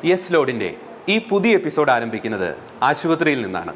Yes ലോഡിൻ്റെ ഈ പുതിയ episode ആരംഭിക്കുന്നത് ആശുപത്രിയിൽ നിന്നാണ്.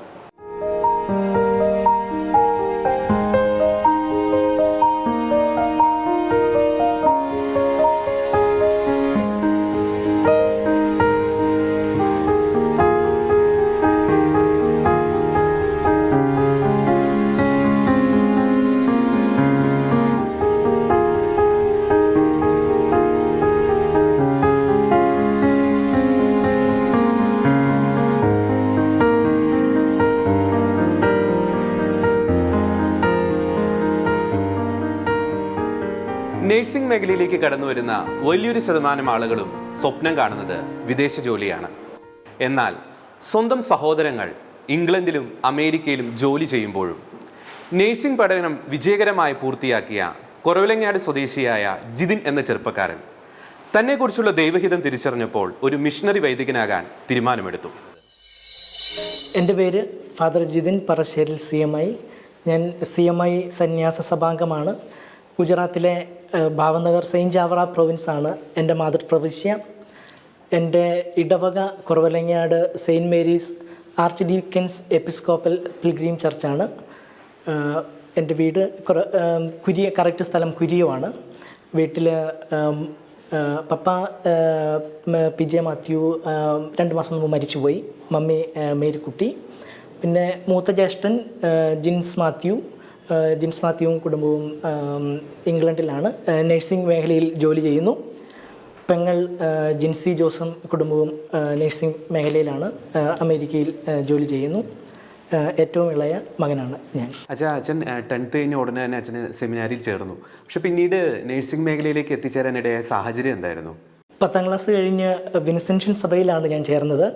നഴ്സിംഗ് മേഖലയിലേക്ക് കടന്നു വരുന്ന വലിയൊരു ശതമാനം ആളുകളും സ്വപ്നം കാണുന്നത് വിദേശ ജോലിയാണ്. എന്നാൽ സ്വന്തം സഹോദരങ്ങൾ ഇംഗ്ലണ്ടിലും അമേരിക്കയിലും ജോലി ചെയ്യുമ്പോഴും നഴ്സിംഗ് പഠനം വിജയകരമായി പൂർത്തിയാക്കിയ കുറവിലങ്ങാട് സ്വദേശിയായ ജിതിൻ എന്ന ചെറുപ്പക്കാരൻ തന്നെക്കുറിച്ചുള്ള ദൈവഹിതം തിരിച്ചറിഞ്ഞപ്പോൾ ഒരു മിഷണറി വൈദികനാകാൻ തീരുമാനമെടുത്തു. എൻ്റെ പേര് ഫാദർ ജിതിൻ പറശ്ശേരിൽ CMI. ഞാൻ CMI സന്യാസ സഭാംഗമാണ്. ഗുജറാത്തിലെ ഭാവനഗർ സെയിൻറ്റ് ജാവറ പ്രൊവിൻസാണ് എൻ്റെ മാതൃപ്രവിശ്യ. എൻ്റെ ഇടവക Kuravilangad saint Mary's archdeacon's episcopal pilgrim ചർച്ചാണ്. എൻ്റെ വീട് കുരിയ, കറക്റ്റ് സ്ഥലം കുരിയമാണ്. വീട്ടിൽ പപ്പ PJ മാത്യു 2 മാസം മുമ്പ് മരിച്ചുപോയി. മമ്മി മേരിക്കുട്ടി. പിന്നെ മൂത്ത ജ്യേഷ്ഠൻ ജിൻസ് മാത്യുവും കുടുംബവും ഇംഗ്ലണ്ടിലാണ്. നഴ്സിംഗ് മേഖലയിൽ ജോലി ചെയ്യുന്നു. പെങ്ങൾ ജിൻസി ജോസും കുടുംബവും നഴ്സിംഗ് മേഖലയിലാണ്, അമേരിക്കയിൽ ജോലി ചെയ്യുന്നു. ഏറ്റവും ഇളയ മകനാണ് ഞാൻ. അച്ഛൻ 10th കഴിഞ്ഞ ഉടനെ തന്നെ അച്ഛന് സെമിനാരിയിൽ ചേർന്നു. പക്ഷെ പിന്നീട് നഴ്സിംഗ് മേഖലയിലേക്ക് എത്തിച്ചേരാനിടയായ സാഹചര്യം എന്തായിരുന്നു? 10ാം ക്ലാസ് കഴിഞ്ഞ് വിൻസെൻഷൻ സഭയിലാണ് ഞാൻ ചേർന്നത്.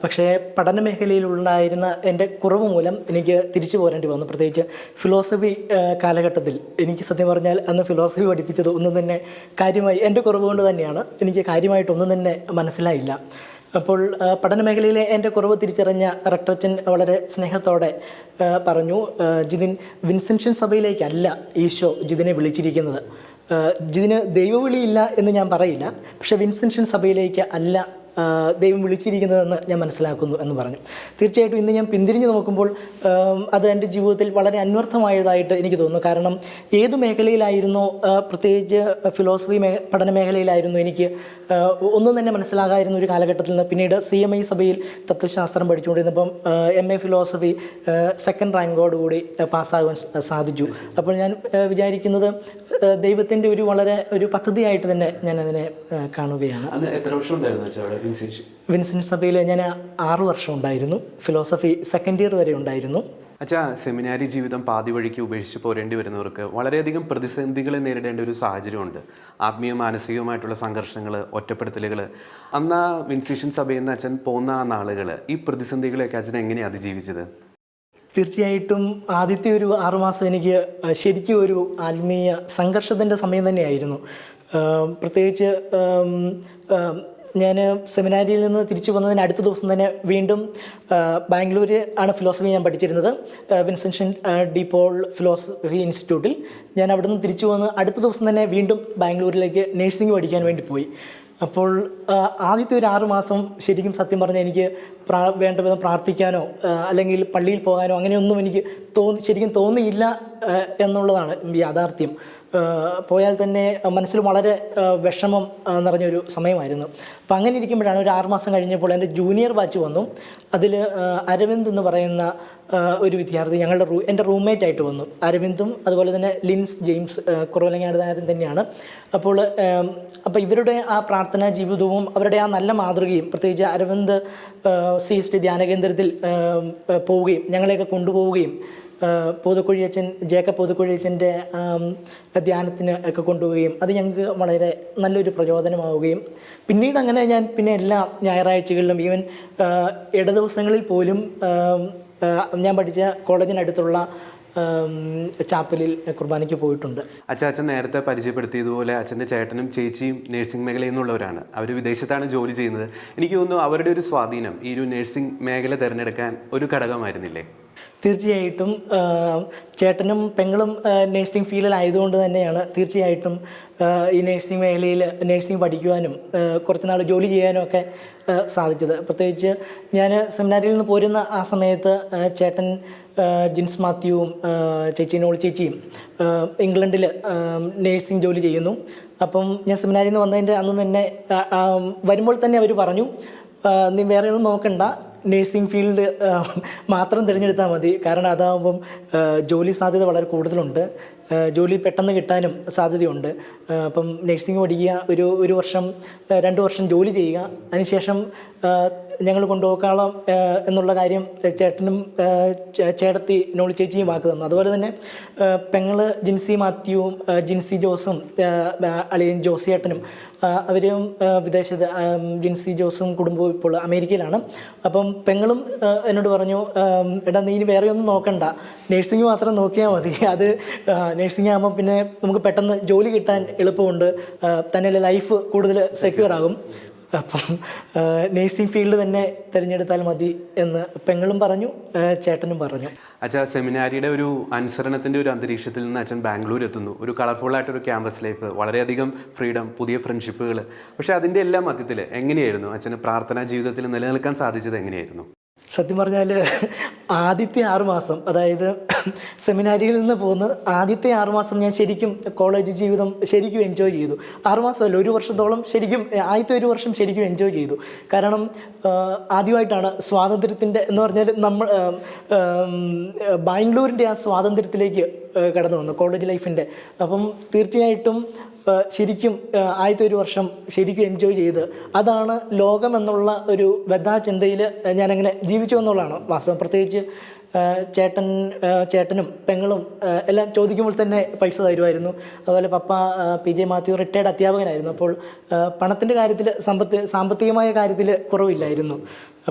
പക്ഷേ പഠന മേഖലയിലുണ്ടായിരുന്ന എൻ്റെ കുറവ് മൂലം എനിക്ക് തിരിച്ചു പോരേണ്ടി വന്നു. പ്രത്യേകിച്ച് ഫിലോസഫി കാലഘട്ടത്തിൽ എനിക്ക് സത്യം പറഞ്ഞാൽ അന്ന് ഫിലോസഫി പഠിപ്പിച്ചത് ഒന്നും തന്നെ കാര്യമായി, എൻ്റെ കുറവ് കൊണ്ട് തന്നെയാണ്, എനിക്ക് കാര്യമായിട്ടൊന്നും തന്നെ മനസ്സിലായില്ല. അപ്പോൾ പഠന മേഖലയിലെ എൻ്റെ കുറവ് തിരിച്ചറിഞ്ഞ റക്ടറച്ചൻ വളരെ സ്നേഹത്തോടെ പറഞ്ഞു, ജിതിൻ, വിൻസെൻഷൻ സഭയിലേക്കല്ല ഈശോ ജിതിനെ വിളിച്ചിരിക്കുന്നത്. ജിതിന് ദൈവവിളിയില്ല എന്ന് ഞാൻ പറയില്ല, പക്ഷേ വിൻസെൻഷൻ സഭയിലേക്ക് അല്ല ദൈവം വിളിച്ചിരിക്കുന്നതെന്ന് ഞാൻ മനസ്സിലാക്കുന്നു എന്ന് പറഞ്ഞു. തീർച്ചയായിട്ടും ഇന്ന് ഞാൻ പിന്തിരിഞ്ഞ് നോക്കുമ്പോൾ അത് എൻ്റെ ജീവിതത്തിൽ വളരെ അന്വർത്ഥമായതായിട്ട് എനിക്ക് തോന്നുന്നു. കാരണം ഏതു മേഖലയിലായിരുന്നോ, പ്രത്യേകിച്ച് ഫിലോസഫി പഠന മേഖലയിലായിരുന്നു എനിക്ക് ഒന്നും തന്നെ മനസ്സിലാകാതിരുന്ന ഒരു കാലഘട്ടത്തിൽ നിന്ന് പിന്നീട് CMI സഭയിൽ തത്വശാസ്ത്രം പഠിച്ചുകൊണ്ടിരുന്നപ്പം MA ഫിലോസഫി 2nd റാങ്കോടുകൂടി പാസ്സാകാൻ സാധിച്ചു. അപ്പോൾ ഞാൻ വിചാരിക്കുന്നത് ദൈവത്തിൻ്റെ ഒരു പദ്ധതിയായിട്ട് തന്നെ ഞാൻ അതിനെ കാണുകയാണ്. വിൻസെൻറ്റ് സഭയിൽ ഞാൻ 6 വർഷം ഉണ്ടായിരുന്നു. ഫിലോസഫി 2nd ഇയർ വരെ ഉണ്ടായിരുന്നു. സെമിനാരി ജീവിതം പാതി വഴിക്ക് ഉപേക്ഷിച്ച് പോരേണ്ടി വരുന്നവർക്ക് വളരെയധികം പ്രതിസന്ധികളെ നേരിടേണ്ട ഒരു സാഹചര്യമുണ്ട്. ആത്മീയ മാനസികവുമായിട്ടുള്ള സംഘർഷങ്ങൾ, ഒറ്റപ്പെടുത്തലുകൾ. അന്ന് വിൻസെൻഷൻ സഭയിൽ നിന്ന് അച്ഛൻ പോകുന്ന ആ നാളുകൾ, ഈ പ്രതിസന്ധികളെയൊക്കെ അച്ഛൻ എങ്ങനെയാണ് അതിജീവിച്ചത്? തീർച്ചയായിട്ടും ആദ്യത്തെ ഒരു 6 മാസം എനിക്ക് ശരിക്കും ഒരു ആത്മീയ സംഘർഷത്തിൻ്റെ സമയം തന്നെയായിരുന്നു. പ്രത്യേകിച്ച് ഞാൻ സെമിനാരിയിൽ നിന്ന് തിരിച്ചു വന്നതിന് അടുത്ത ദിവസം തന്നെ വീണ്ടും ബാംഗ്ലൂർ ആണ് ഫിലോസഫി ഞാൻ പഠിച്ചിരുന്നത്, വിൻസെൻഷൻ ഡി പോൾ ഫിലോസഫി ഇൻസ്റ്റിറ്റ്യൂട്ടിൽ. ഞാൻ അവിടെ നിന്ന് തിരിച്ചു വന്ന് അടുത്ത ദിവസം തന്നെ വീണ്ടും ബാംഗ്ലൂരിലേക്ക് നഴ്സിംഗ് പഠിക്കാൻ വേണ്ടി പോയി. അപ്പോൾ ആദ്യത്തെ ഒരു 6 മാസം ശരിക്കും സത്യം പറഞ്ഞാൽ എനിക്ക് വേണ്ട വിധം പ്രാർത്ഥിക്കാനോ അല്ലെങ്കിൽ പള്ളിയിൽ പോകാനോ അങ്ങനെയൊന്നും എനിക്ക് ശരിക്കും തോന്നിയില്ല എന്നുള്ളതാണ് യാഥാർത്ഥ്യം. പോയാൽ തന്നെ മനസ്സിൽ വളരെ വിഷമം നിറഞ്ഞൊരു സമയമായിരുന്നു. അപ്പം അങ്ങനെ ഇരിക്കുമ്പോഴാണ് ഒരു 6 മാസം കഴിഞ്ഞപ്പോൾ എൻ്റെ ജൂനിയർ ബാച്ച് വന്നു. അതിൽ അരവിന്ദ് എന്ന് പറയുന്ന ഒരു വിദ്യാർത്ഥി എൻ്റെ റൂംമേറ്റ് ആയിട്ട് വന്നു. അരവിന്ദും അതുപോലെ തന്നെ ലിൻസ് ജെയിംസ് കുറവലങ്ങാടുകാരൻ തന്നെയാണ്. അപ്പോൾ ഇവരുടെ ആ പ്രാർത്ഥനാ ജീവിതവും അവരുടെ ആ നല്ല മാതൃകയും, പ്രത്യേകിച്ച് അരവിന്ദ് CST ധ്യാന കേന്ദ്രത്തിൽ പോവുകയും ഞങ്ങളെയൊക്കെ കൊണ്ടുപോവുകയും ജേക്കബ് പൊതുക്കുഴിയച്ചൻ്റെ ധ്യാനത്തിന് ഒക്കെ കൊണ്ടുപോവുകയും അത് ഞങ്ങൾക്ക് വളരെ നല്ലൊരു പ്രചോദനമാവുകയും പിന്നീട് അങ്ങനെ ഞാൻ എല്ലാ ഞായറാഴ്ചകളിലും ഈവൻ ഇടദിവസങ്ങളിൽ പോലും ഞാൻ പഠിച്ച കോളേജിനടുത്തുള്ള ചാപ്പലിൽ കുർബാനയ്ക്ക് പോയിട്ടുണ്ട്. അച്ഛൻ നേരത്തെ പരിചയപ്പെടുത്തിയതുപോലെ അച്ഛൻ്റെ ചേട്ടനും ചേച്ചിയും നഴ്സിംഗ് മേഖലയിൽ നിന്നുള്ളവരാണ്. അവർ വിദേശത്താണ് ജോലി ചെയ്യുന്നത്. എനിക്ക് തോന്നുന്നു അവരുടെ ഒരു സ്വാധീനം ഈ ഒരു നഴ്സിംഗ് മേഖല തിരഞ്ഞെടുക്കാൻ ഒരു ഘടകമായിരുന്നില്ലേ? തീർച്ചയായിട്ടും ചേട്ടനും പെങ്ങളും നഴ്സിംഗ് ഫീൽഡിലായതുകൊണ്ട് തന്നെയാണ് തീർച്ചയായിട്ടും ഈ നഴ്സിംഗ് മേഖലയിൽ നഴ്സിംഗ് പഠിക്കുവാനും കുറച്ച് നാൾ ജോലി ചെയ്യാനും ഒക്കെ സാധിച്ചത്. പ്രത്യേകിച്ച് ഞാൻ സെമിനാരിയിൽ നിന്ന് പോരുന്ന ആ സമയത്ത് ചേട്ടൻ ജിൻസ് മാത്യുവും ചേച്ചി നോൾ ചേച്ചിയും ഇംഗ്ലണ്ടിൽ നഴ്സിംഗ് ജോലി ചെയ്യുന്നു. അപ്പം ഞാൻ സെമിനാരിൽ നിന്ന് വന്നതിൻ്റെ അന്ന് തന്നെ വരുമ്പോൾ തന്നെ അവർ പറഞ്ഞു, നീ വേറെ ഒന്നും നോക്കണ്ട, നഴ്സിംഗ് ഫീൽഡ് മാത്രം തിരഞ്ഞെടുത്താൽ മതി. കാരണം അതാകുമ്പം ജോലി സാധ്യത വളരെ കൂടുതലുണ്ട്, ജോലി പെട്ടെന്ന് കിട്ടാനും സാധ്യതയുണ്ട്. അപ്പം നഴ്സിംഗ് പഠിക്കുക, ഒരു വർഷം 2 വർഷം ജോലി ചെയ്യുക, അതിനുശേഷം ഞങ്ങൾ കൊണ്ടുപോക്കാളം എന്നുള്ള കാര്യം ചേട്ടനും ചേട്ടത്തി നോളി ചേച്ചിയും വാക്ക് തന്നു. അതുപോലെ തന്നെ പെങ്ങള് ജിൻസി മാത്യുവും ജിൻസി ജോസും അളിയൻ ജോസിയേട്ടനും അവരും വിദേശത്ത്, ജിൻസി ജോസും കുടുംബവും ഇപ്പോൾ അമേരിക്കയിലാണ്. അപ്പം പെങ്ങളും എന്നോട് പറഞ്ഞു, എടാ നീ ഇനി വേറെ ഒന്നും നോക്കണ്ട, നഴ്സിംഗ് മാത്രം നോക്കിയാൽ മതി. അത് നഴ്സിംഗ് ആകുമ്പോൾ പിന്നെ നമുക്ക് പെട്ടെന്ന് ജോലി കിട്ടാൻ എളുപ്പമുണ്ട്, തന്നെയല്ല ലൈഫ് കൂടുതൽ സെക്യൂർ ആകും. അപ്പം നഴ്സിംഗ് ഫീൽഡ് തന്നെ തിരഞ്ഞെടുത്താൽ മതി എന്ന് പെങ്ങളും പറഞ്ഞു, ചേട്ടനും പറഞ്ഞു. അച്ഛാ, സെമിനാരിയുടെ ഒരു അനുസരണത്തിൻ്റെ ഒരു അന്തരീക്ഷത്തിൽ നിന്ന് അച്ഛൻ ബാംഗ്ലൂർ എത്തുന്നു. ഒരു കളർഫുള്ളായിട്ടൊരു ക്യാമ്പസ് ലൈഫ്, വളരെയധികം ഫ്രീഡം, പുതിയ ഫ്രണ്ട്ഷിപ്പുകൾ. പക്ഷേ അതിൻ്റെ എല്ലാം മധ്യത്തിൽ എങ്ങനെയായിരുന്നു അച്ഛന് പ്രാർത്ഥനാ ജീവിതത്തിൽ നിലനിൽക്കാൻ സാധിച്ചത്? എങ്ങനെയായിരുന്നു? സത്യം പറഞ്ഞാൽ ആദ്യത്തെ 6 മാസം, അതായത് സെമിനാരിയിൽ നിന്ന് പോന്ന് ആദ്യത്തെ 6 മാസം ഞാൻ ശരിക്കും കോളേജ് ജീവിതം ശരിക്കും എൻജോയ് ചെയ്തു. 6 മാസമല്ല, 1 വർഷത്തോളം ശരിക്കും, ആദ്യത്തെ 1 വർഷം ശരിക്കും എൻജോയ് ചെയ്തു. കാരണം ആദ്യമായിട്ടാണ് സ്വാതന്ത്ര്യത്തിൻ്റെ എന്ന് പറഞ്ഞാൽ നമ്മൾ ബാംഗ്ലൂരിൻ്റെ ആ സ്വാതന്ത്ര്യത്തിലേക്ക് കടന്നു വന്നു, കോളേജ് ലൈഫിൻ്റെ. അപ്പം തീർച്ചയായിട്ടും ശരിക്കും ആദ്യത്തെ 1 വർഷം ശരിക്കും എൻജോയ് ചെയ്ത്, അതാണ് ലോകമെന്നുള്ള ഒരു ചിന്തയിൽ ഞാനങ്ങനെ ജീവിച്ചു എന്നുള്ളതാണ് വാസ്തവം. പ്രത്യേകിച്ച് ചേട്ടനും പെങ്ങളും എല്ലാം ചോദിക്കുമ്പോൾ തന്നെ പൈസ തരുമായിരുന്നു. അതുപോലെ പപ്പ PJ മാത്യു റിട്ടയർഡ് അധ്യാപകനായിരുന്നു. അപ്പോൾ പണത്തിൻ്റെ കാര്യത്തിൽ സാമ്പത്തികമായ കാര്യത്തിൽ കുറവില്ലായിരുന്നു.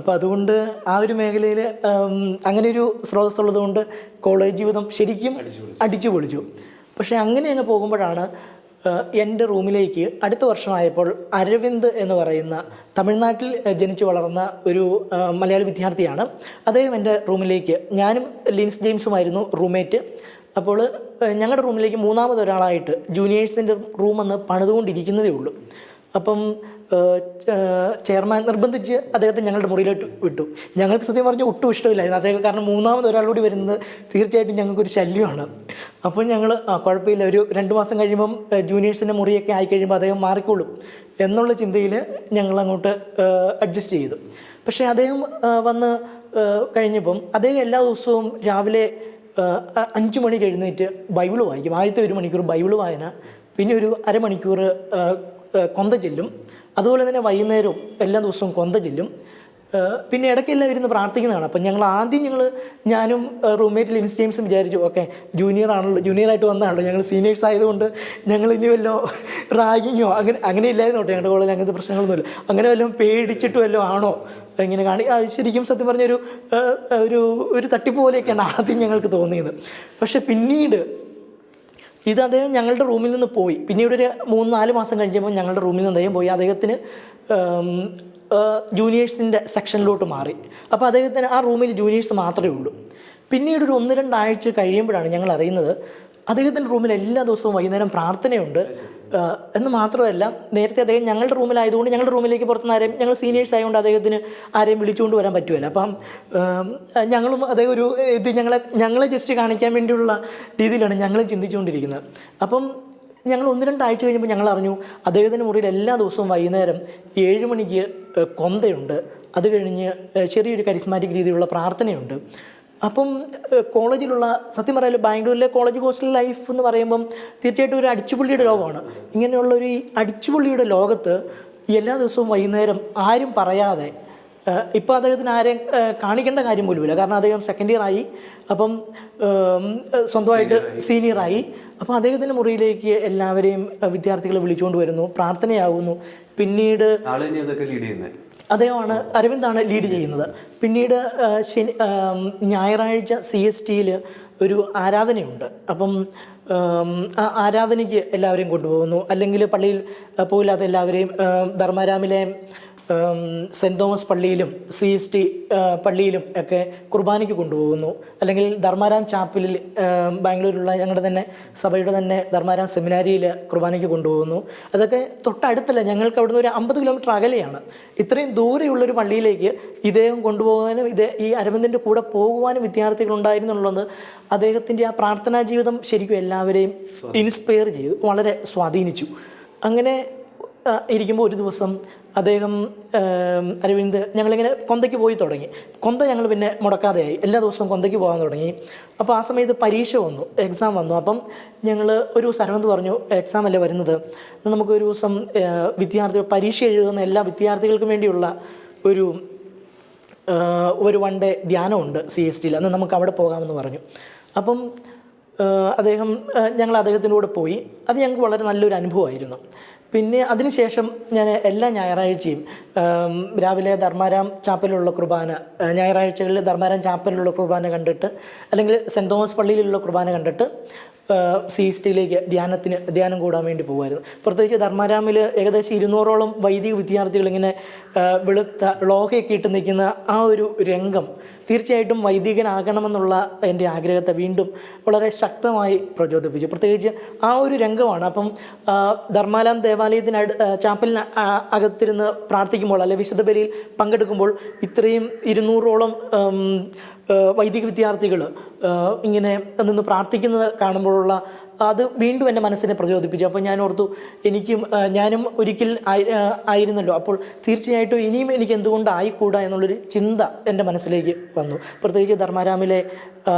അപ്പോൾ അതുകൊണ്ട് ആ ഒരു മേഖലയിൽ അങ്ങനെ ഒരു സ്രോതസ്സുള്ളത് കൊണ്ട് കോളേജ് ജീവിതം ശരിക്കും അടിച്ചു പൊളിച്ചു. പക്ഷേ അങ്ങനെ അങ്ങ് പോകുമ്പോഴാണ് എൻ്റെ റൂമിലേക്ക് അടുത്ത വർഷമായപ്പോൾ അരവിന്ദ് എന്ന് പറയുന്ന തമിഴ്നാട്ടിൽ ജനിച്ചു വളർന്ന ഒരു മലയാളി വിദ്യാർത്ഥിയാണ്. അദ്ദേഹം എൻ്റെ റൂമിലേക്ക്, ഞാനും ലിൻസ് ജെയിംസുമായിരുന്നു റൂംമേറ്റ്. അപ്പോൾ ഞങ്ങളുടെ റൂമിലേക്ക് 3ാമത് ഒരാളായിട്ട് ജൂനിയേഴ്സിൻ്റെ റൂമെന്ന് പണിതുകൊണ്ടിരിക്കുന്നതേ ഉള്ളൂ. അപ്പം ചെയർമാൻ നിർബന്ധിച്ച് അദ്ദേഹത്തെ ഞങ്ങളുടെ മുറിയിലോട്ട് വിട്ടു. ഞങ്ങൾക്ക് സത്യം പറഞ്ഞാൽ ഒട്ടും ഇഷ്ടമില്ലായിരുന്നു അദ്ദേഹം, കാരണം 3ാമത് ഒരാളോട് വരുന്നത് തീർച്ചയായിട്ടും ഞങ്ങൾക്കൊരു ശല്യമാണ്. അപ്പോൾ ഞങ്ങൾ കുഴപ്പമില്ല, ഒരു 2 മാസം കഴിയുമ്പം ജൂനിയേഴ്സിൻ്റെ മുറിയൊക്കെ ആയിക്കഴിയുമ്പോൾ അദ്ദേഹം മാറിക്കോളും എന്നുള്ള ചിന്തയിൽ ഞങ്ങളങ്ങോട്ട് അഡ്ജസ്റ്റ് ചെയ്തു. പക്ഷേ അദ്ദേഹം വന്ന് കഴിഞ്ഞപ്പം അദ്ദേഹം എല്ലാ ദിവസവും രാവിലെ 5 മണിക്ക് എഴുന്നേറ്റ് ബൈബിൾ വായിക്കും. ആദ്യത്തെ 1 മണിക്കൂർ ബൈബിൾ വായന, പിന്നെ ഒരു അരമണിക്കൂർ കൊന്ത ചെല്ലും. അതുപോലെ തന്നെ വൈകുന്നേരവും എല്ലാ ദിവസവും കൊന്ത ചെല്ലും. പിന്നെ ഇടയ്ക്കെല്ലാം ഇരുന്ന് പ്രാർത്ഥിക്കുന്നതാണ്. അപ്പം ഞാനും റൂംമേറ്റ് ലിൻസ് ജെയിംസും വിചാരിച്ചു, ഓക്കെ ജൂനിയറായിട്ട് വന്നതാണല്ലോ, ഞങ്ങൾ സീനിയേഴ്സ് ആയതുകൊണ്ട് ഞങ്ങൾ ഇനി വല്ലോ റാഗിങ്ങോ അങ്ങനെ ഇല്ലായിരുന്നു കേട്ടോ. ഞങ്ങളുടെ കോളേജിൽ അങ്ങനത്തെ പ്രശ്നങ്ങളൊന്നുമില്ല. അങ്ങനെ വല്ലതും പേടിച്ചിട്ട് വല്ലതും ആണോ ഇങ്ങനെ ശരിക്കും സത്യം പറഞ്ഞൊരു ഒരു തട്ടിപ്പ് പോലെയൊക്കെയാണ് ആദ്യം ഞങ്ങൾക്ക് തോന്നിയത്. പക്ഷെ പിന്നീട് ഇത് അദ്ദേഹം ഞങ്ങളുടെ റൂമിൽ നിന്ന് പോയി. പിന്നീട് ഒരു 3-4 മാസം കഴിഞ്ഞപ്പോൾ ഞങ്ങളുടെ റൂമിൽ നിന്ന് അദ്ദേഹം പോയി. അദ്ദേഹത്തിന് ജൂനിയേഴ്സിൻ്റെ സെക്ഷനിലോട്ട് മാറി. അപ്പോൾ അദ്ദേഹത്തിന് ആ റൂമിൽ ജൂനിയേഴ്സ് മാത്രമേ ഉള്ളൂ. പിന്നീട് ഒരു 1-2 ആഴ്ച കഴിയുമ്പോഴാണ് ഞങ്ങൾ അറിയുന്നത് അദ്ദേഹത്തിൻ്റെ റൂമിൽ എല്ലാ ദിവസവും വൈകുന്നേരം പ്രാർത്ഥനയുണ്ട് എന്ന് മാത്രമല്ല, നേരത്തെ അദ്ദേഹം ഞങ്ങളുടെ റൂമിലായതുകൊണ്ട് ഞങ്ങളുടെ റൂമിലേക്ക് പുറത്തുനിന്ന് ആരെയും, ഞങ്ങൾ സീനിയേഴ്സ് ആയതുകൊണ്ട് അദ്ദേഹത്തിന് ആരെയും വിളിച്ചുകൊണ്ട് വരാൻ പറ്റുമല്ലോ. അപ്പം ഞങ്ങളും അദ്ദേഹം ഒരു ഇത് ഞങ്ങളെ ജസ്റ്റ് കാണിക്കാൻ വേണ്ടിയുള്ള രീതിയിലാണ് ഞങ്ങളും ചിന്തിച്ചുകൊണ്ടിരിക്കുന്നത്. അപ്പം ഞങ്ങൾ 1-2 ആഴ്ച കഴിഞ്ഞപ്പോൾ ഞങ്ങൾ അറിഞ്ഞു അദ്ദേഹത്തിൻ്റെ മുറിയിൽ എല്ലാ ദിവസവും വൈകുന്നേരം 7 മണിക്ക് കൊന്തയുണ്ട്. അത് കഴിഞ്ഞ് ചെറിയൊരു കരിസ്മാറ്റിക് രീതിയിലുള്ള പ്രാർത്ഥനയുണ്ട്. അപ്പം കോളേജിലുള്ള, സത്യം പറയാൻ ബാംഗ്ലൂരിലെ കോളേജ് ഹോസ്റ്റൽ ലൈഫ് എന്ന് പറയുമ്പം തീർച്ചയായിട്ടും ഒരു അടിച്ചുപൊള്ളിയുടെ ലോകമാണ്. ഇങ്ങനെയുള്ളൊരു അടിച്ചുപൊള്ളിയുടെ ലോകത്ത് എല്ലാ ദിവസവും വൈകുന്നേരം ആരും പറയാതെ, ഇപ്പോൾ അദ്ദേഹത്തിന് ആരെയും കാണിക്കേണ്ട കാര്യം പോലുമില്ല, കാരണം അദ്ദേഹം സെക്കൻഡ് ഇയർ ആയി. അപ്പം സ്വന്തമായിട്ട് സീനിയറായി. അപ്പോൾ അദ്ദേഹത്തിൻ്റെ മുറിയിലേക്ക് എല്ലാവരെയും വിദ്യാർത്ഥികളെ വിളിച്ചുകൊണ്ട് വരുന്നു, പ്രാർത്ഥനയാകുന്നു. പിന്നീട് അദ്ദേഹമാണ്, അരവിന്ദാണ് ലീഡ് ചെയ്യുന്നത്. പിന്നീട് ഞായറാഴ്ച CSTയിൽ ഒരു ആരാധനയുണ്ട്. അപ്പം ആ ആരാധനയ്ക്ക് എല്ലാവരെയും കൊണ്ടുപോകുന്നു. അല്ലെങ്കിൽ പള്ളിയിൽ പോയില്ലാത്ത എല്ലാവരെയും ധർമ്മരാമിലെ സെൻറ്റ് തോമസ് പള്ളിയിലും CST പള്ളിയിലും ഒക്കെ കുർബാനയ്ക്ക് കൊണ്ടുപോകുന്നു. അല്ലെങ്കിൽ ധർമാരാം ചാപ്പലിൽ ബാംഗ്ലൂരിലുള്ള ഞങ്ങളുടെ തന്നെ സഭയുടെ തന്നെ ധർമാരാം സെമിനാരിയിൽ കുർബാനയ്ക്ക് കൊണ്ടുപോകുന്നു. അതൊക്കെ തൊട്ടടുത്തല്ല, ഞങ്ങൾക്ക് അവിടുന്ന് ഒരു 50 കിലോമീറ്റർ അകലെയാണ്. ഇത്രയും ദൂരെയുള്ളൊരു പള്ളിയിലേക്ക് ഇദ്ദേഹം കൊണ്ടുപോകാനും ഈ അരവിന്ദൻ്റെ കൂടെ പോകുവാനും വിദ്യാർത്ഥികളുണ്ടായിരുന്നുള്ളത് അദ്ദേഹത്തിൻ്റെ ആ പ്രാർത്ഥനാ ജീവിതം ശരിക്കും എല്ലാവരെയും ഇൻസ്പയർ ചെയ്തു, വളരെ സ്വാധീനിച്ചു. അങ്ങനെ ഇരിക്കുമ്പോൾ ഒരു ദിവസം അദ്ദേഹം അരവിന്ദ് ഞങ്ങളിങ്ങനെ കൊന്തയ്ക്ക് പോയി തുടങ്ങി. കൊന്ത ഞങ്ങൾ പിന്നെ മുടക്കാതെയായി, എല്ലാ ദിവസവും കൊന്തയ്ക്ക് പോകാൻ തുടങ്ങി. അപ്പോൾ ആ സമയത്ത് പരീക്ഷ വന്നു, എക്സാം വന്നു. അപ്പം ഞങ്ങൾ ഒരു ദിവസം അരവിന്ദ് പറഞ്ഞു, എക്സാം അല്ലേ വരുന്നത്, നമുക്കൊരു ദിവസം പരീക്ഷ എഴുതുന്ന എല്ലാ വിദ്യാർത്ഥികൾക്കും വേണ്ടിയുള്ള ഒരു വൺ ഡേ ധ്യാനമുണ്ട് CSTയിൽ, അന്ന് നമുക്ക് അവിടെ പോകാമെന്ന് പറഞ്ഞു. അപ്പം ഞങ്ങൾ അദ്ദേഹത്തിൻ്റെ കൂടെ പോയി. അത് ഞങ്ങൾക്ക് വളരെ നല്ലൊരു അനുഭവമായിരുന്നു. പിന്നെ അതിനുശേഷം ഞാൻ എല്ലാ ഞായറാഴ്ചയും രാവിലെ ധർമാരാം ചാപ്പലിലുള്ള കുർബാന, ഞായറാഴ്ചകളിൽ ധർമാരാം ചാപ്പലിലുള്ള കുർബാന കണ്ടിട്ട്, അല്ലെങ്കിൽ സെൻറ്റ് തോമസ് പള്ളിയിലുള്ള കുർബാന കണ്ടിട്ട് CSTയിലേക്ക് ധ്യാനം കൂടാൻ വേണ്ടി പോകുമായിരുന്നു. പ്രത്യേകിച്ച് ധർമാരാമിൽ ഏകദേശം 200ഓളം വൈദിക വിദ്യാർത്ഥികൾ ഇങ്ങനെ വെളുത്ത ലോഹയൊക്കെ ഇട്ട് നിൽക്കുന്ന ആ ഒരു രംഗം തീർച്ചയായിട്ടും വൈദികനാകണമെന്നുള്ള എൻ്റെ ആഗ്രഹത്തെ വീണ്ടും വളരെ ശക്തമായി പ്രചോദിപ്പിച്ചു. പ്രത്യേകിച്ച് ആ ഒരു രംഗമാണ്. അപ്പം ധർമാരാം ദേവാലയത്തിന് ചാപ്പലിന് അകത്തിരുന്ന് പ്രാർത്ഥിക്കുമ്പോൾ, അല്ലെ വിശുദ്ധ ബലിയിൽ പങ്കെടുക്കുമ്പോൾ ഇത്രയും 200ഓളം വൈദിക വിദ്യാർത്ഥികൾ ഇങ്ങനെ നിന്ന് പ്രാർത്ഥിക്കുന്നത് കാണുമ്പോഴുള്ള അത് വീണ്ടും എൻ്റെ മനസ്സിനെ പ്രചോദിപ്പിച്ചു. അപ്പോൾ ഞാൻ ഓർത്തു, ഞാനും ഒരിക്കൽ ആയിരുന്നല്ലോ, അപ്പോൾ തീർച്ചയായിട്ടും ഇനിയും എനിക്ക് എന്തുകൊണ്ട് ആയിക്കൂടാ എന്നുള്ളൊരു ചിന്ത എൻ്റെ മനസ്സിലേക്ക് വന്നു. പ്രത്യേകിച്ച് ധർമാരാമിലെ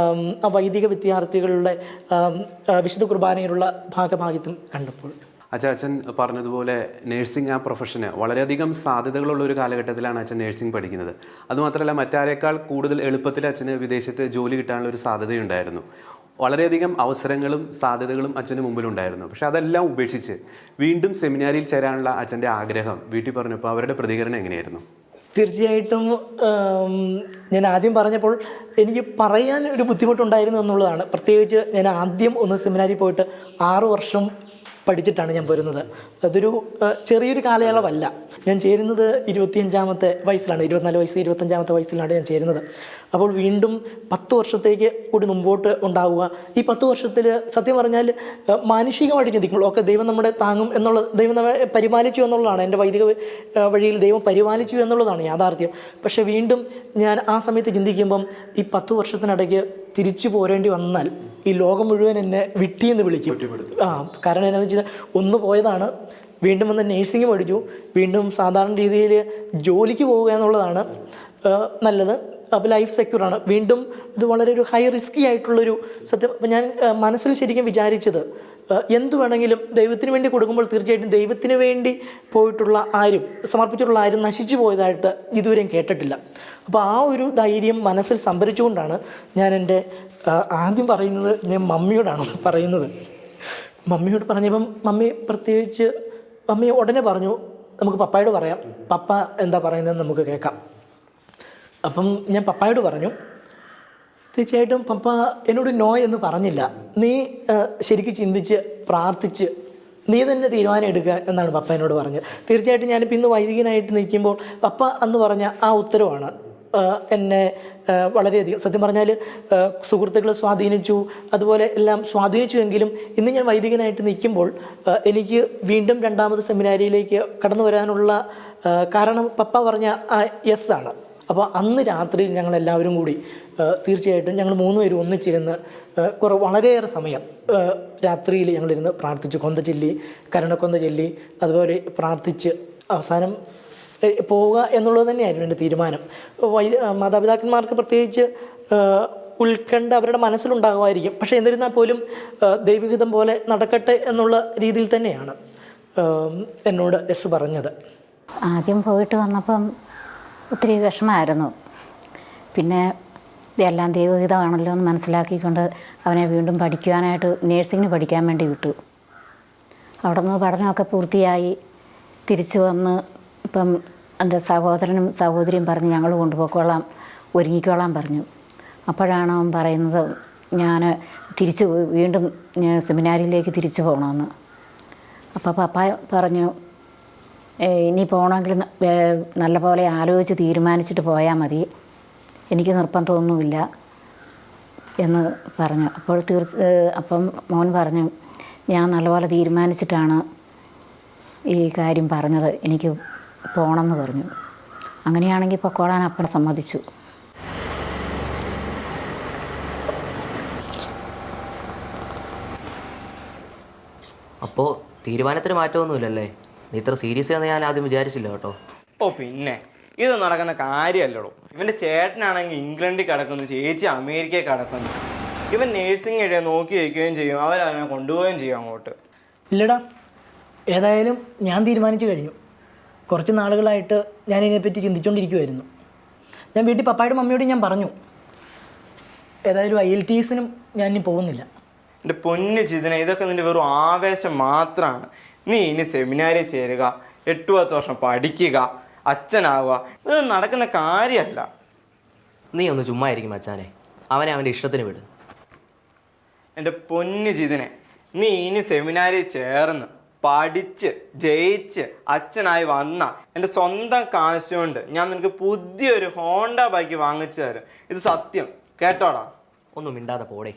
വൈദിക വിദ്യാർത്ഥികളുടെ വിശുദ്ധ കുർബാനയിലുള്ള ഭാഗഭാഗിത്വം കണ്ടപ്പോൾ. അച്ഛൻ പറഞ്ഞതുപോലെ നേഴ്സിംഗ് ആ പ്രൊഫഷന് വളരെയധികം സാധ്യതകളുള്ള ഒരു കാലഘട്ടത്തിലാണ് അച്ഛൻ നേഴ്സിംഗ് പഠിക്കുന്നത്. അതുമാത്രമല്ല, മറ്റാരേക്കാൾ കൂടുതൽ എളുപ്പത്തിൽ അച്ഛന് വിദേശത്ത് ജോലി കിട്ടാനുള്ള ഒരു സാധ്യതയുണ്ടായിരുന്നു. വളരെയധികം അവസരങ്ങളും സാധ്യതകളും അച്ഛന് മുമ്പിലുണ്ടായിരുന്നു. പക്ഷെ അതെല്ലാം ഉപേക്ഷിച്ച് വീണ്ടും സെമിനാരിയിൽ ചേരാനുള്ള അച്ഛൻ്റെ ആഗ്രഹം വീട്ടിൽ പറഞ്ഞപ്പോൾ അവരുടെ പ്രതികരണം എങ്ങനെയായിരുന്നു? തീർച്ചയായിട്ടും ഞാൻ ആദ്യം പറഞ്ഞപ്പോൾ എനിക്ക് പറയാൻ ഒരു ബുദ്ധിമുട്ടുണ്ടായിരുന്നു എന്നുള്ളതാണ്. പ്രത്യേകിച്ച് ഞാൻ ആദ്യം ഒന്ന് സെമിനാരിൽ പോയിട്ട് 6 വർഷം പഠിച്ചിട്ടാണ് ഞാൻ വരുന്നത്. അതൊരു ചെറിയൊരു കാലയളവല്ല. ഞാൻ ചേരുന്നത് 25-ാമത്തെ വയസ്സിലാണ്, 24 വയസ്സ് 25-ാമത്തെ വയസ്സിലാണ് ഞാൻ ചേരുന്നത്. അപ്പോൾ വീണ്ടും 10 വർഷത്തേക്ക് കൂടി മുമ്പോട്ട് ഉണ്ടാവുക. ഈ 10 വർഷത്തിൽ സത്യം പറഞ്ഞാൽ മാനുഷികമായിട്ട് ചിന്തിക്കുമ്പോൾ ഒക്കെ ദൈവം നമ്മളെ താങ്ങും എന്നുള്ള, ദൈവം നമ്മളെ പരിപാലിച്ചു എന്നുള്ളതാണ്, എൻ്റെ വൈദിക വഴിയിൽ ദൈവം പരിപാലിച്ചു എന്നുള്ളതാണ് യാഥാർത്ഥ്യം. പക്ഷേ വീണ്ടും ഞാൻ ആ സമയത്ത് ചിന്തിക്കുമ്പം ഈ 10 വർഷത്തിനിടയ്ക്ക് തിരിച്ചു പോരേണ്ടി വന്നാൽ ഈ ലോകം മുഴുവൻ എന്നെ വിട്ടിയെന്ന് വിളിക്കും. കാരണം എന്നാന്ന് വെച്ചാൽ ഒന്ന് പോയതാണ്, വീണ്ടും വന്ന് നേഴ്സിംഗ് പഠിച്ചു, വീണ്ടും സാധാരണ രീതിയിൽ ജോലിക്ക് പോവുക എന്നുള്ളതാണ് നല്ലത്. അപ്പോൾ ലൈഫ് സെക്യൂറാണ്. വീണ്ടും ഇത് വളരെ ഒരു ഹൈ റിസ്കി ആയിട്ടുള്ളൊരു സത്യം. അപ്പം ഞാൻ മനസ്സിൽ ശരിക്കും വിചാരിച്ചത്, എന്ത് വേണമെങ്കിലും ദൈവത്തിന് വേണ്ടി കൊടുക്കുമ്പോൾ തീർച്ചയായിട്ടും ദൈവത്തിന് വേണ്ടി പോയിട്ടുള്ള ആരും, സമർപ്പിച്ചിട്ടുള്ള ആരും നശിച്ചു പോയതായിട്ട് ഇതുവരെയും കേട്ടിട്ടില്ല. അപ്പോൾ ആ ഒരു ധൈര്യം മനസ്സിൽ സംഭരിച്ചുകൊണ്ടാണ് ഞാൻ എൻ്റെ ആദ്യം പറയുന്നത്, ഞാൻ മമ്മിയോടാണ് പറയുന്നത്. മമ്മിയോട് പറഞ്ഞപ്പം മമ്മി ഉടനെ പറഞ്ഞു, നമുക്ക് പപ്പായോട് പറയാം, പപ്പ എന്താ പറയുന്നതെന്ന് നമുക്ക് കേൾക്കാം. അപ്പം ഞാൻ പപ്പായോട് പറഞ്ഞു. തീർച്ചയായിട്ടും പപ്പ എന്നോട് നോ എന്ന് പറഞ്ഞില്ല. നീ ശരിക്കും ചിന്തിച്ച് പ്രാർത്ഥിച്ച് നീ തന്നെ തീരുമാനം എടുക്കുക എന്നാണ് പപ്പ എന്നോട് പറഞ്ഞത്. തീർച്ചയായിട്ടും ഞാനിപ്പോൾ ഇന്ന് വൈദികനായിട്ട് നിൽക്കുമ്പോൾ പപ്പ അന്ന് പറഞ്ഞ ആ ഉത്തരവാണ് എന്നെ വളരെയധികം, സത്യം പറഞ്ഞാൽ സുഹൃത്തുക്കൾ സ്വാധീനിച്ചു, അതുപോലെ എല്ലാം സ്വാധീനിച്ചുവെങ്കിലും ഇന്ന് ഞാൻ വൈദികനായിട്ട് നിൽക്കുമ്പോൾ എനിക്ക് വീണ്ടും 2ാമത് സെമിനാരിയിലേക്ക് കടന്നു വരാനുള്ള കാരണം പപ്പ പറഞ്ഞ യെസ് ആണ്. അപ്പോൾ അന്ന് രാത്രി ഞങ്ങളെല്ലാവരും കൂടി തീർച്ചയായിട്ടും ഞങ്ങൾ 3 പേരും ഒന്നിച്ചിരുന്ന് വളരെയേറെ സമയം രാത്രിയിൽ ഞങ്ങളിരുന്ന് പ്രാർത്ഥിച്ചു. കൊന്ത ചൊല്ലി, കരുണക്കൊന്ത ചൊല്ലി, അതുപോലെ പ്രാർത്ഥിച്ച് അവസാനം പോവുക എന്നുള്ളത് തന്നെയായിരുന്നു എൻ്റെ തീരുമാനം. മാതാപിതാക്കന്മാർക്ക് പ്രത്യേകിച്ച് ഉത്കണ്ഠ അവരുടെ മനസ്സിലുണ്ടാകുമായിരിക്കും. പക്ഷേ എന്നിരുന്നാൽ പോലും ദൈവഹിതം പോലെ നടക്കട്ടെ എന്നുള്ള രീതിയിൽ തന്നെയാണ് എന്നോട് യെസ് പറഞ്ഞത്. ആദ്യം പോയിട്ട് വന്നപ്പം ഒത്തിരി വിഷമമായിരുന്നു. പിന്നെ ഇതെല്ലാം ദൈവഹിതമാണല്ലോ എന്ന് മനസ്സിലാക്കിക്കൊണ്ട് അവനെ വീണ്ടും പഠിക്കുവാനായിട്ട് നേഴ്സിങ്ങിന് പഠിക്കാൻ വേണ്ടി വിട്ടു. അവിടെ നിന്ന് പഠനമൊക്കെ പൂർത്തിയായി തിരിച്ചു വന്ന് ഇപ്പം എൻ്റെ സഹോദരനും സഹോദരിയും പറഞ്ഞ് ഞങ്ങൾ കൊണ്ടുപോയിക്കോളാം, ഒരുങ്ങിക്കോളാൻ പറഞ്ഞു. അപ്പോഴാണ് അവൻ പറയുന്നത്, ഞാൻ വീണ്ടും സെമിനാരിയിലേക്ക് തിരിച്ചു പോകണമെന്ന്. അപ്പോൾ പപ്പ പറഞ്ഞു, ഇനി പോകണമെങ്കിൽ നല്ലപോലെ ആലോചിച്ച് തീരുമാനിച്ചിട്ട് പോയാൽ മതി, എനിക്ക് നിർബന്ധമൊന്നുമില്ല എന്ന് പറഞ്ഞു. അപ്പോൾ അപ്പം മോൻ പറഞ്ഞു, ഞാൻ നല്ലപോലെ തീരുമാനിച്ചിട്ടാണ് ഈ കാര്യം പറഞ്ഞത്, എനിക്ക് പോകണമെന്ന് പറഞ്ഞു. അങ്ങനെയാണെങ്കിൽ പൊക്കോളാൻ അപ്പം സമ്മതിച്ചു. അപ്പോൾ തീരുമാനത്തിന് മാറ്റമൊന്നുമില്ലല്ലേ? നീ ഇത്ര സീരിയസ് ആണെന്ന് ഞാൻ ആദ്യം വിചാരിച്ചില്ല കേട്ടോ. പിന്നെ ഇത് നടക്കുന്ന കാര്യമല്ലടോ. ഇവൻ്റെ ചേട്ടനാണെങ്കിൽ ഇംഗ്ലണ്ടിൽ കിടക്കുന്നു, ചേച്ചി അമേരിക്കയിൽ കിടക്കുന്നു. ഇവൻ നേഴ്സിംഗ് എഴുതി നോക്കി വയ്ക്കുകയും ചെയ്യും, അവരവനെ കൊണ്ടുപോവുകയും ചെയ്യും അങ്ങോട്ട്. ഇല്ലടാ, ഏതായാലും ഞാൻ തീരുമാനിച്ചു കഴിഞ്ഞു. കുറച്ച് നാളുകളായിട്ട് ഞാൻ ഇതിനെപ്പറ്റി ചിന്തിച്ചുകൊണ്ടിരിക്കുമായിരുന്നു. ഞാൻ വീട്ടിൽ പപ്പായോടും മമ്മിയോടും ഞാൻ പറഞ്ഞു, ഏതായാലും IELTSനും ഞാൻ ഇനി പോകുന്നില്ല. എൻ്റെ പൊന്നു ചിതന, ഇതൊക്കെ നിൻ്റെ വെറും ആവേശം മാത്രമാണ്. നീ ഇനി സെമിനാരിൽ ചേരുക, 8-10 വർഷം പഠിക്കുക, അച്ഛനാവുക, ഇത് നടക്കുന്ന കാര്യമല്ല. നീ ഒന്ന് ചുമ്മാ ഇരിക്കും മച്ചാനെ, അവനെ അവൻ്റെ ഇഷ്ടത്തിന് വിട്. എൻ്റെ പൊന്നു ചിതനെ, നീ ഇനി സെമിനാരിൽ ചേർന്ന് പഠിച്ച് ജയിച്ച് അച്ഛനായി വന്ന എൻ്റെ സ്വന്തം കാശുകൊണ്ട് ഞാൻ നിനക്ക് പുതിയൊരു ഹോണ്ട ബൈക്ക് വാങ്ങിച്ചു തരും. ഇത് സത്യം കേട്ടോടാ. ഒന്നും മിണ്ടാതെ പോടേ.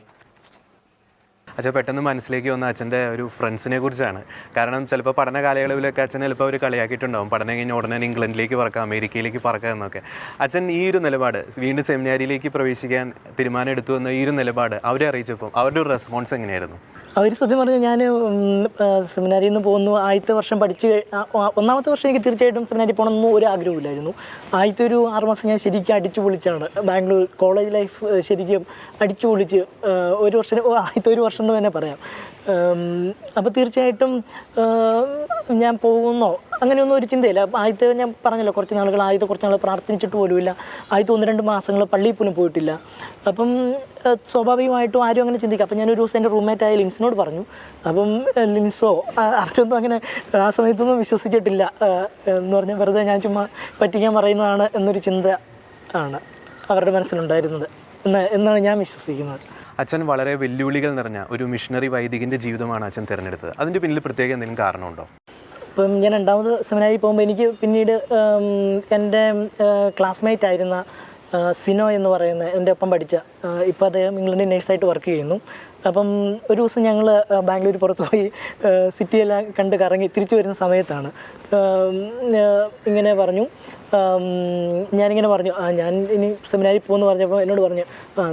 അച്ഛൻ പെട്ടെന്ന് മനസ്സിലേക്ക് വന്ന അച്ഛൻ്റെ ഒരു ഫ്രണ്ട്സിനെ കുറിച്ചാണ്. കാരണം ചിലപ്പോൾ പഠന കാലയളവിലൊക്കെ അച്ഛൻ ചിലപ്പോൾ അവർ കളിയാക്കിയിട്ടുണ്ടാവും, പഠനം കഴിഞ്ഞ് ഉടനെ ഇംഗ്ലണ്ടിലേക്ക് പറക്കാം, അമേരിക്കയിലേക്ക് പറക്കാം എന്നൊക്കെ. അച്ഛൻ ഈ ഒരു നിലപാട്, വീണ്ടും സെമിനാരിയിലേക്ക് പ്രവേശിക്കാൻ തീരുമാനം എടുത്തു എന്ന ഈ ഒരു നിലപാട് അവരെ അറിയിച്ചപ്പോൾ അവരുടെ ഒരു റെസ്പോൺസ് എങ്ങനെയായിരുന്നു? അവർ സത്യം പറഞ്ഞാൽ ഞാൻ സെമിനാരിയിൽ നിന്ന് പോകുന്നു. ആദ്യത്തെ വർഷം ഒന്നാമത്തെ വർഷം എനിക്ക് തീർച്ചയായിട്ടും സെമിനാരിൽ പോകണമെന്നൊന്നും ഒരു ആഗ്രഹമില്ലായിരുന്നു. ആദ്യത്തെ ഒരു 6 മാസം ഞാൻ ശരിക്കും അടിച്ചു പൊളിച്ചാണ്. ബാംഗ്ലൂർ കോളേജ് ലൈഫ് ശരിക്കും അടിച്ചു പൊളിച്ച് ആദ്യത്തെ ഒരു വർഷം എന്ന് തന്നെ പറയാം. അപ്പോൾ തീർച്ചയായിട്ടും ഞാൻ പോകുന്നോ അങ്ങനെയൊന്നും ഒരു ചിന്തയില്ല. ആദ്യത്തെ ഞാൻ പറഞ്ഞല്ലോ, കുറച്ച് നാൾ പ്രാർത്ഥിച്ചിട്ട് പോലുമില്ല. ആദ്യത്തെ 1-2 മാസങ്ങൾ പള്ളിയിൽ പോലും പോയിട്ടില്ല. അപ്പം സ്വാഭാവികമായിട്ടും ആരും അങ്ങനെ ചിന്തിക്കുക. അപ്പം ഞാനൊരു ദിവസം എൻ്റെ റൂംമേറ്റായ ലിൻസിനോട് പറഞ്ഞു. അപ്പം ലിൻസോ അവരൊന്നും അങ്ങനെ ആ സമയത്തൊന്നും വിശ്വസിച്ചിട്ടില്ല. എന്ന് പറഞ്ഞാൽ വെറുതെ ഞാൻ ചുമ്മാ പറ്റിക്കാൻ പറയുന്നതാണ് എന്നൊരു ചിന്ത ആണ് അവരുടെ മനസ്സിലുണ്ടായിരുന്നത് എന്നാണ് ഞാൻ വിശ്വസിക്കുന്നത്. അച്ഛൻ വളരെ വെല്ലുവിളികൾ നിറഞ്ഞ ഒരു മിഷണറി വൈദികൻ്റെ ജീവിതമാണ് അച്ഛൻ തിരഞ്ഞെടുത്തത്. അതിൻ്റെ പിന്നിൽ പ്രത്യേക എന്തെങ്കിലും കാരണമുണ്ടോ? ഇപ്പം ഞാൻ 2ാമത് സെമിനാരിൽ പോകുമ്പോൾ എനിക്ക് പിന്നീട് എൻ്റെ ക്ലാസ്മേറ്റ് ആയിരുന്ന സിനോ എന്ന് പറയുന്ന എൻ്റെ ഒപ്പം പഠിച്ച, ഇപ്പോൾ അദ്ദേഹം ഇംഗ്ലണ്ടിൽ നേഴ്സായിട്ട് വർക്ക് ചെയ്യുന്നു. അപ്പം ഒരു ദിവസം ഞങ്ങൾ ബാംഗ്ലൂർ പുറത്ത് പോയി സിറ്റിയെല്ലാം കണ്ട് കറങ്ങി തിരിച്ചു വരുന്ന സമയത്താണ് ഇങ്ങനെ പറഞ്ഞു, ഞാനിങ്ങനെ പറഞ്ഞു, ഞാൻ ഇനി സെമിനാരിൽ പോകുമെന്ന് പറഞ്ഞപ്പോൾ എന്നോട് പറഞ്ഞു,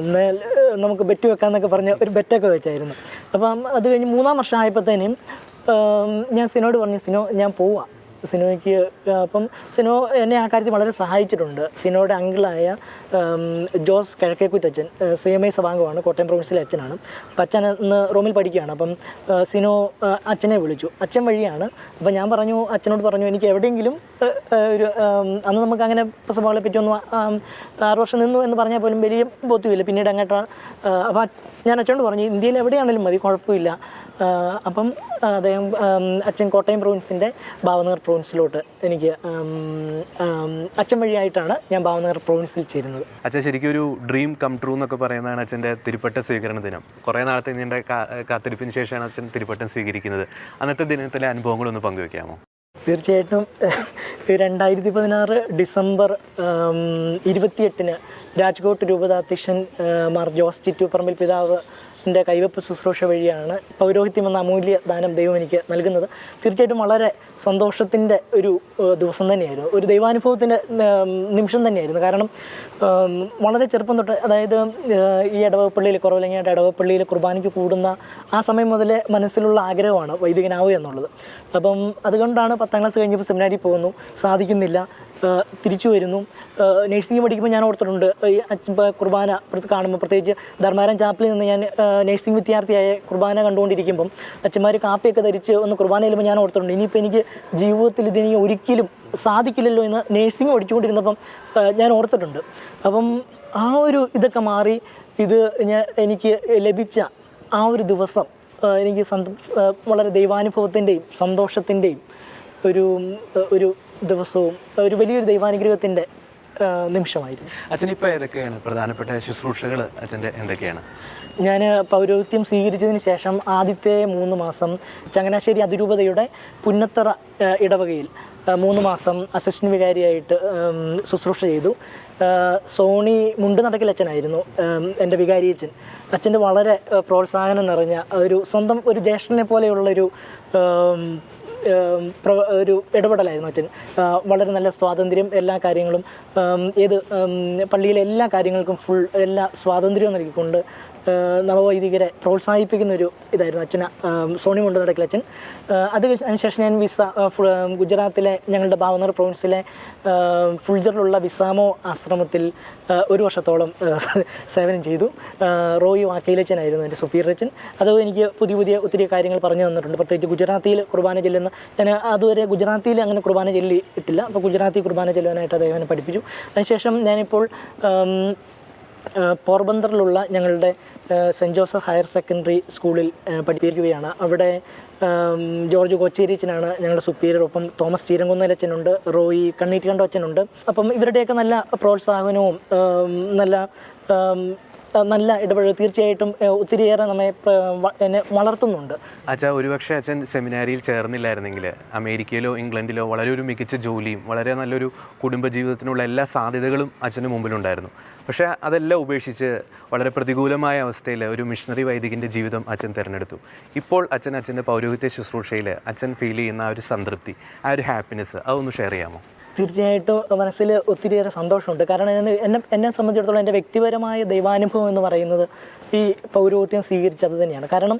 എന്നാൽ നമുക്ക് ബെറ്റ് വെക്കാമെന്നൊക്കെ പറഞ്ഞ് ഒരു ബെറ്റൊക്കെ വെച്ചായിരുന്നു. അപ്പം അത് കഴിഞ്ഞ് 3-ാം വർഷം ആയപ്പോഴത്തേനും ഞാൻ സിനോട് പറഞ്ഞു, സിനോ ഞാൻ പോവാം. സിനോയ്ക്ക് അപ്പം സിനോ എന്നെ ആ കാര്യത്തിൽ വളരെ സഹായിച്ചിട്ടുണ്ട്. സിനോയുടെ അങ്കിളായ ജോസ് കിഴക്കേക്കുറ്റച്ഛൻ CMI സഭാംഗമാണ്, കോട്ടയം പ്രൊവിൻസിലെ അച്ഛനാണ്. അപ്പം അച്ഛൻ ഇന്ന് റോമിൽ പഠിക്കുകയാണ്. അപ്പം സിനോ അച്ഛനെ വിളിച്ചു, അച്ഛൻ വഴിയാണ്. അപ്പം ഞാൻ പറഞ്ഞു, അച്ഛനോട് പറഞ്ഞു, എനിക്ക് എവിടെയെങ്കിലും ഒരു അന്ന് നമുക്ക് അങ്ങനെ സഭകളെ പറ്റി ഒന്ന് 6 വർഷം നിന്നു എന്ന് പറഞ്ഞാൽ പോലും വലിയ ബോധ്യമില്ല. പിന്നീട് അങ്ങോട്ടാണ്. അപ്പം ഞാൻ അച്ഛനോട് പറഞ്ഞു, ഇന്ത്യയിൽ എവിടെയാണെങ്കിലും മതി, കുഴപ്പമില്ല. അപ്പം അദ്ദേഹം അച്ഛൻ കോട്ടയം പ്രൊവിൻസിൻ്റെ ഭാവനഗർ പ്രൊവിൻസിലോട്ട് എനിക്ക് അച്ഛൻ വഴിയായിട്ടാണ് ഞാൻ ഭാവനഗർ പ്രൊവിൻസിൽ ചേരുന്നത്. അച്ഛൻ ശരിക്കും ഒരു ഡ്രീം കം ട്രൂ എന്നൊക്കെ പറയുന്നതാണ് അച്ഛൻ്റെ തിരുപ്പട്ട സ്വീകരണ ദിനം. കുറേ നാളത്തെ നീണ്ട കാത്തിരിപ്പിന് ശേഷമാണ് അച്ഛൻ തിരുപ്പട്ടം സ്വീകരിക്കുന്നത്. അന്നത്തെ ദിനത്തിലെ അനുഭവങ്ങളൊന്ന് പങ്കുവെക്കാമോ? തീർച്ചയായിട്ടും 2016 ഡിസംബർ 28-ന് രാജ്കോട്ട് രൂപതാധ്യക്ഷൻ മാർ ജോസ് ചിറ്റൂപ്പറമ്പിൽ പിതാവ് എൻ്റെ കൈവപ്പ് ശുശ്രൂഷ വഴിയാണ് പൗരോഹിത്യം എന്ന അമൂല്യ ദാനം ദൈവം എനിക്ക് നൽകുന്നത്. തീർച്ചയായിട്ടും വളരെ സന്തോഷത്തിൻ്റെ ഒരു ദിവസം തന്നെയായിരുന്നു, ഒരു ദൈവാനുഭവത്തിൻ്റെ നിമിഷം തന്നെയായിരുന്നു. കാരണം വളരെ ചെറുപ്പം തൊട്ട്, അതായത് ഈ ഇടവപ്പള്ളിയിൽ, കുറവിലങ്ങാട്ട് ഇടവപ്പള്ളിയിൽ കുർബാനയ്ക്ക് കൂടുന്ന ആ സമയം മുതലേ മനസ്സിലുള്ള ആഗ്രഹമാണ് വൈദികനാവുക എന്നുള്ളത്. അപ്പം അതുകൊണ്ടാണ് 10ാം ക്ലാസ് കഴിഞ്ഞപ്പോൾ സെമിനാരിൽ പോകുന്നു, സാധിക്കുന്നില്ല, തിരിച്ചു വരുന്നു. നേഴ്സിംഗ് പഠിക്കുമ്പോൾ ഞാൻ ഓർത്തിട്ടുണ്ട്, ഈ കുർബാന കാണുമ്പോൾ, പ്രത്യേകിച്ച് ധർമാരം ചാപ്പിൽ നിന്ന് ഞാൻ നേഴ്സിംഗ് വിദ്യാർത്ഥിയായ കുർബാന കണ്ടുകൊണ്ടിരിക്കുമ്പം അച്ഛന്മാർ കാപ്പിയൊക്കെ ധരിച്ച് ഒന്ന് കുർബാന ചെല്ലുമ്പോൾ ഞാൻ ഓർത്തിട്ടുണ്ട്, ഇനിയിപ്പോൾ എനിക്ക് ജീവിതത്തിൽ ഇതിനി ഒരിക്കലും സാധിക്കില്ലല്ലോ എന്ന് നേഴ്സിംഗ് പഠിച്ചുകൊണ്ടിരുന്നപ്പം ഞാൻ ഓർത്തിട്ടുണ്ട്. അപ്പം ആ ഒരു ഇതൊക്കെ മാറി എനിക്ക് ലഭിച്ച ആ ഒരു ദിവസം എനിക്ക് വളരെ ദൈവാനുഭവത്തിൻ്റെയും സന്തോഷത്തിൻ്റെയും ഒരു ദിവസവും ഒരു വലിയൊരു ദൈവാനുഗ്രഹത്തിൻ്റെ നിമിഷമായിരുന്നു. അച്ഛനിപ്പോൾ ഏതൊക്കെയാണ് പ്രധാനപ്പെട്ട ശുശ്രൂഷകൾ അച്ഛൻ്റെ എന്തൊക്കെയാണ്? ഞാൻ പൗരോഹിത്യം സ്വീകരിച്ചതിന് ശേഷം ആദ്യത്തെ 3 മാസം ചങ്ങനാശ്ശേരി അതിരൂപതയുടെ പുന്നത്തറ ഇടവകയിൽ 3 മാസം അസിസ്റ്റന്റ് വികാരിയായിട്ട് ശുശ്രൂഷ ചെയ്തു. സോണി മുണ്ടുനടക്കൽ അച്ഛനായിരുന്നു എൻ്റെ വികാരിയച്ഛൻ. അച്ഛൻ്റെ വളരെ പ്രോത്സാഹനം നിറഞ്ഞ സ്വന്തം ഒരു ജ്യേഷ്ഠനെ പോലെയുള്ളൊരു ഒരു ഇടപെടലായിരുന്നു അച്ഛൻ. വളരെ നല്ല സ്വാതന്ത്ര്യം, എല്ലാ കാര്യങ്ങളും പള്ളിയിലെ എല്ലാ കാര്യങ്ങൾക്കും എല്ലാ സ്വാതന്ത്ര്യവും നൽകിക്കൊണ്ട് നവവൈദികരെ പ്രോത്സാഹിപ്പിക്കുന്നൊരു ഇതായിരുന്നു അച്ഛന് സോണി കൊണ്ട് നടക്കൽ അച്ഛൻ. അതിനുശേഷം ഞാൻ ഗുജറാത്തിലെ ഞങ്ങളുടെ ഭാവനഗർ പ്രൊവിൻസിലെ ഫുൾജറിലുള്ള വിസാമോ ആശ്രമത്തിൽ 1 വർഷത്തോളം സേവനം ചെയ്തു. റോയി വാക്കയിലച്ഛനായിരുന്നു എൻ്റെ സുപ്പീരിയർ അച്ഛൻ. അത് എനിക്ക് പുതിയ ഒത്തിരി കാര്യങ്ങൾ പറഞ്ഞു തന്നിട്ടുണ്ട്. പ്രത്യേകിച്ച് ഗുജറാത്തിയിൽ കുർബാന ചൊല്ലുന്ന, ഞാൻ അതുവരെ ഗുജറാത്തിയിൽ അങ്ങനെ കുർബാന ചൊല്ലിയിട്ടില്ല. അപ്പോൾ ഗുജറാത്തി കുർബാന ചൊല്ലുവാനായിട്ട് അദ്ദേഹം പഠിപ്പിച്ചു. അതിനുശേഷം ഞാനിപ്പോൾ പോർബന്തറിലുള്ള ഞങ്ങളുടെ സെൻറ്റ് ജോസഫ് ഹയർ സെക്കൻഡറി സ്കൂളിൽ പഠിപ്പിക്കുകയാണ്. അവിടെ ജോർജ് കൊച്ചേരിച്ചനാണ് ഞങ്ങളുടെ സുപ്പീരിയർ. ഒപ്പം തോമസ് ചീരങ്കുന്നലച്ഛനുണ്ട്, റോയി കണ്ണീറ്റ് അച്ഛനുണ്ട്. അപ്പം ഇവരുടെയൊക്കെ നല്ല പ്രോത്സാഹനവും നല്ല ഇടപെടൽ തീർച്ചയായിട്ടും ഒത്തിരിയേറെ എന്നെ വളർത്തുന്നുണ്ട്. അച്ഛാ, ഒരുപക്ഷെ അച്ഛൻ സെമിനാരിയിൽ ചേർന്നില്ലായിരുന്നെങ്കിൽ അമേരിക്കയിലോ ഇംഗ്ലണ്ടിലോ വളരെ ഒരു മികച്ച ജോലിയും വളരെ നല്ലൊരു കുടുംബജീവിതത്തിനുള്ള എല്ലാ സാധ്യതകളും അച്ഛന് മുമ്പിലുണ്ടായിരുന്നു. പക്ഷേ അതെല്ലാം ഉപേക്ഷിച്ച് വളരെ പ്രതികൂലമായ അവസ്ഥയിൽ ഒരു മിഷണറി വൈദികൻ്റെ ജീവിതം അച്ഛൻ തിരഞ്ഞെടുത്തു. ഇപ്പോൾ അച്ഛൻ്റെ പൗരോഹിത്യ ശുശ്രൂഷയിൽ അച്ഛൻ ഫീൽ ചെയ്യുന്ന ആ ഒരു സംതൃപ്തി, ആ ഒരു ഹാപ്പിനെസ്, അതൊന്ന് ഷെയർ ചെയ്യാമോ? തീർച്ചയായിട്ടും മനസ്സിൽ ഒത്തിരിയേറെ സന്തോഷമുണ്ട്. കാരണം എന്നെ സംബന്ധിച്ചിടത്തോളം എൻ്റെ വ്യക്തിപരമായ ദൈവാനുഭവം എന്ന് പറയുന്നത് ഈ പൗരോഹിത്യം സ്വീകരിച്ചത് തന്നെയാണ്. കാരണം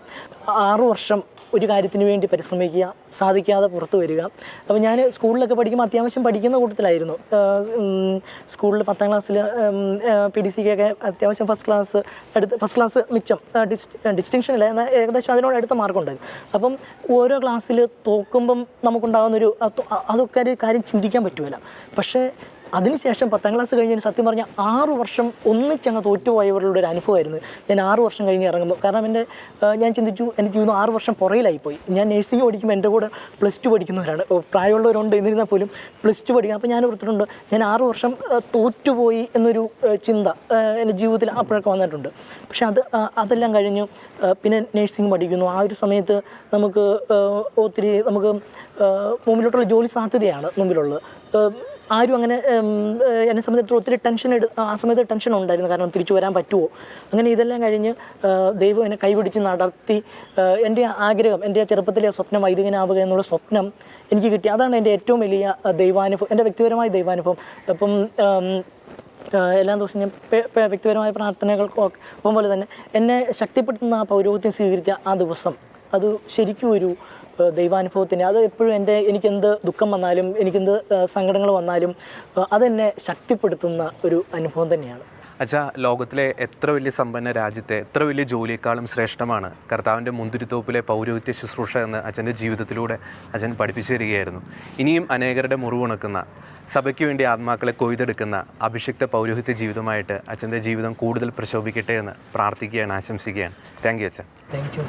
6 വർഷം ഒരു കാര്യത്തിന് വേണ്ടി പരിശ്രമിക്കുക, സാധിക്കാതെ പുറത്തു വരിക. അപ്പോൾ ഞാൻ സ്കൂളിലൊക്കെ പഠിക്കുമ്പോൾ അത്യാവശ്യം പഠിക്കുന്ന കൂട്ടത്തിലായിരുന്നു. സ്കൂളിൽ 10ാം ക്ലാസ്സിൽ PDCക്കൊക്കെ അത്യാവശ്യം ഫസ്റ്റ് ക്ലാസ് മിച്ചം, ഡിസ്റ്റിങ്ഷനില്ല, എന്നാൽ ഏകദേശം അതിനോട് അടുത്ത മാർക്കുണ്ടായിരുന്നു. അപ്പം ഓരോ ക്ലാസ്സിൽ തോക്കുമ്പം നമുക്കുണ്ടാകുന്നൊരു അതൊക്കെ ഒരു കാര്യം ചിന്തിക്കാൻ പറ്റുമല്ല. പക്ഷേ അതിനുശേഷം 10ാം ക്ലാസ് കഴിഞ്ഞ് സത്യം പറഞ്ഞാൽ 6 വർഷം ഒന്നിച്ചങ്ങ് തോറ്റുപോയവരുടെ ഒരു അനുഭവമായിരുന്നു ഞാൻ 6 വർഷം കഴിഞ്ഞ് ഇറങ്ങുമ്പോൾ. കാരണം ഞാൻ ചിന്തിച്ചു, എനിക്ക് 6 വർഷം പുറയിലായിപ്പോയി. ഞാൻ നഴ്സിംഗ് പഠിക്കുമ്പോൾ എൻ്റെ കൂടെ +2 പഠിക്കുന്നവരാണ്, പ്രായമുള്ളവരുണ്ട്, എന്നിരുന്നാൽ പോലും +2 പഠിക്കുക. അപ്പോൾ ഞാൻ ഓർത്തിട്ടുണ്ട്, ഞാൻ 6 വർഷം തോറ്റുപോയി എന്നൊരു ചിന്ത എൻ്റെ ജീവിതത്തിൽ അപ്പോഴൊക്കെ വന്നിട്ടുണ്ട്. പക്ഷെ അതെല്ലാം കഴിഞ്ഞു പിന്നെ നഴ്സിംഗ് പഠിക്കുന്നു. ആ ഒരു സമയത്ത് നമുക്ക് മുമ്പിലോട്ടുള്ള ജോലി സാധ്യതയാണ് മുമ്പിലുള്ളത്. ആരും അങ്ങനെ എന്നെ സംബന്ധിച്ചിടത്തോളം ഒത്തിരി ആ സമയത്ത് ടെൻഷൻ ഉണ്ടായിരുന്നു. കാരണം തിരിച്ചു വരാൻ പറ്റുമോ? അങ്ങനെ ഇതെല്ലാം കഴിഞ്ഞ് ദൈവം എന്നെ കൈപിടിച്ച് നടത്തി. എൻ്റെ ആഗ്രഹം, എൻ്റെ ചെറുപ്പത്തിലെ സ്വപ്നം വൈദികനാവുക എന്നുള്ള സ്വപ്നം എനിക്ക് കിട്ടി. അതാണ് എൻ്റെ ഏറ്റവും വലിയ ദൈവാനുഭവം, എൻ്റെ വ്യക്തിപരമായ ദൈവാനുഭവം. അപ്പം എല്ലാ ദിവസവും ഞാൻ വ്യക്തിപരമായ പ്രാർത്ഥനകൾക്കൊപ്പം പോലെ തന്നെ എന്നെ ശക്തിപ്പെടുത്തുന്ന ആ പൗരോഹിത്യം സ്വീകരിച്ച ആ ദിവസം, അത് ശരിക്കും ഒരു ദൈവാനുഭവത്തിന്, അത് എപ്പോഴും എനിക്കെന്ത് ദുഃഖം വന്നാലും എനിക്കെന്ത് സങ്കടങ്ങൾ വന്നാലും അതെന്നെ ശക്തിപ്പെടുത്തുന്ന ഒരു അനുഭവം തന്നെയാണ്. അച്ഛാ, ലോകത്തിലെ എത്ര വലിയ സമ്പന്ന രാജ്യത്തെ എത്ര വലിയ ജോലിയേക്കാളും ശ്രേഷ്ഠമാണ് കർത്താവിൻ്റെ മുന്തിരിത്തോപ്പിലെ പൗരോഹിത്യ ശുശ്രൂഷ എന്ന് അച്ഛൻ്റെ ജീവിതത്തിലൂടെ അച്ഛൻ പഠിപ്പിച്ചു തരികയായിരുന്നു. ഇനിയും അനേകരുടെ മുറിവുണക്കുന്ന, സഭയ്ക്ക് വേണ്ടി ആത്മാക്കളെ കൊയ്തെടുക്കുന്ന അഭിഷിക്ത പൗരോഹിത്യ ജീവിതമായിട്ട് അച്ഛൻ്റെ ജീവിതം കൂടുതൽ പ്രശോഭിക്കട്ടെ എന്ന് പ്രാർത്ഥിക്കുകയാണ്, ആശംസിക്കുകയാണ്. താങ്ക് യു അച്ഛാ. Thank you.